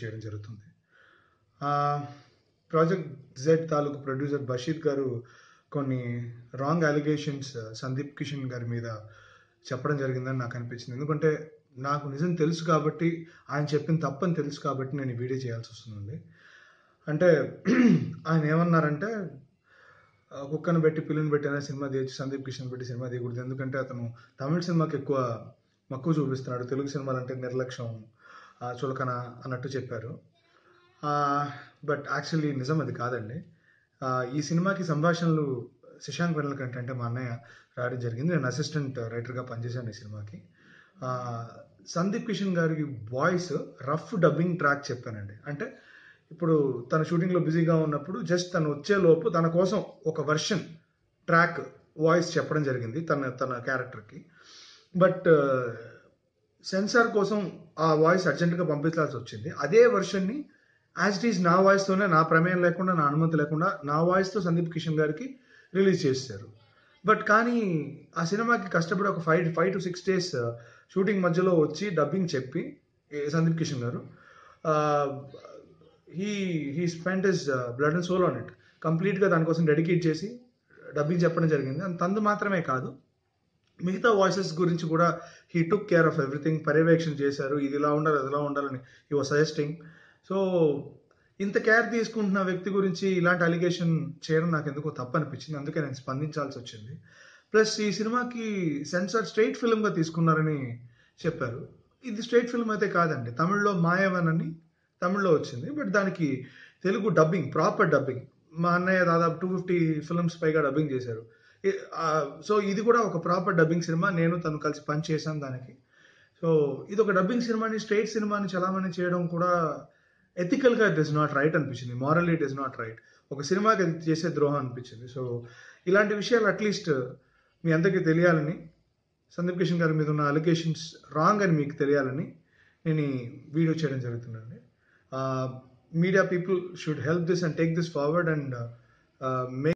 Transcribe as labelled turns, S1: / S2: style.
S1: చేయడం జరుగుతుంది. Project Z తాలూకు ప్రొడ్యూసర్ బషీర్ గారు కొన్ని రాంగ్ అలిగేషన్స్ సందీప్ కిషన్ గారి మీద చెప్పడం జరిగిందని నాకు అనిపించింది. ఎందుకంటే నాకు నిజం తెలుసు కాబట్టి, ఆయన చెప్పిన తప్పని తెలుసు కాబట్టి నేను ఈ వీడియో చేయాల్సి వస్తుంది. అంటే ఆయన ఏమన్నారంటే, కుక్కను పెట్టి పిల్లిని పెట్టి అనే సినిమా తీయచ్చు, సందీప్ కిషన్ పెట్టి సినిమా తీయకూడదు, ఎందుకంటే అతను తమిళ సినిమాకి ఎక్కువ మక్కువ చూపిస్తున్నాడు, తెలుగు సినిమాలు అంటే నిర్లక్ష్యం, చులకన అన్నట్టు చెప్పారు. బట్ యాక్చువల్లీ నిజం అది కాదండి. ఈ సినిమాకి సంభాషణలు శశాంక్ వెన్నెల కంటే అంటే మా అన్నయ్య రాయడం జరిగింది. నేను అసిస్టెంట్ రైటర్గా పనిచేశాను ఈ సినిమాకి. సందీప్ కిషన్ గారికి వాయిస్ రఫ్ డబ్బింగ్ ట్రాక్ చెప్పానండి. అంటే ఇప్పుడు తన షూటింగ్లో బిజీగా ఉన్నప్పుడు జస్ట్ తను వచ్చేలోపు తన కోసం ఒక వర్షన్ ట్రాక్ వాయిస్ చెప్పడం జరిగింది తన క్యారెక్టర్కి. బట్ సెన్సార్ కోసం ఆ వాయిస్ అర్జెంటుగా పంపించాల్సి వచ్చింది. అదే వర్షన్ని యాజ్ ఇట్ ఈజ్ నా వాయిస్తోనే, నా ప్రమేయం లేకుండా, నా అనుమతి లేకుండా నా వాయిస్తో సందీప్ కిషన్ గారికి రిలీజ్ చేశారు. బట్ కానీ ఆ సినిమాకి కష్టపడి ఒక 5 to 6 days షూటింగ్ మధ్యలో వచ్చి డబ్బింగ్ చెప్పి సందీప్ కిషన్ గారు he spent his blood and soul on it. కంప్లీట్గా దానికోసం డెడికేట్ చేసి డబ్బింగ్ చెప్పడం జరిగింది. తందు మాత్రమే కాదు, మిగతా వాయిసెస్ గురించి కూడా he took care of everything. పర్యవేక్షణ చేశారు, ఇది ఇలా ఉండాలి, అది ఇలా ఉండాలని హీ వాజ్ సజెస్టింగ్. సో ఇంత కేర్ తీసుకుంటున్న వ్యక్తి గురించి ఇలాంటి అలిగేషన్ చేయడం నాకు ఎందుకో తప్పు అనిపించింది. అందుకే నేను స్పందించాల్సి వచ్చింది. ప్లస్ ఈ సినిమాకి సెన్సార్ స్ట్రైట్ ఫిల్మ్గా తీసుకున్నారని చెప్పారు. ఇది స్ట్రైట్ ఫిల్మ్ అయితే కాదండి. తమిళ్లో మాయవన్ అని తమిళ్లో వచ్చింది, బట్ దానికి తెలుగు డబ్బింగ్, ప్రాపర్ డబ్బింగ్. మా అన్నయ్య దాదాపు 250 ఫిల్మ్స్ పైగా డబ్బింగ్ చేశారు. సో ఇది కూడా ఒక ప్రాపర్ డబ్బింగ్ సినిమా. నేను తను కలిసి పని చేశాను దానికి. సో ఇది ఒక డబ్బింగ్ సినిమాని స్ట్రైట్ సినిమాని చలామణి చేయడం కూడా ఎథికల్గా ఇట్ ఇస్ నాట్ రైట్ అనిపించింది. Morally it is not right. ఒక సినిమాకి అది చేసే ద్రోహం అనిపించింది. సో ఇలాంటి విషయాలు అట్లీస్ట్ మీ అందరికీ తెలియాలని, సందీప్ కిషన్ గారి మీద ఉన్న అలిగేషన్స్ రాంగ్ అని మీకు తెలియాలని నేను ఈ వీడియో చేయడం జరుగుతుందండి. Media people should help this and take this forward and make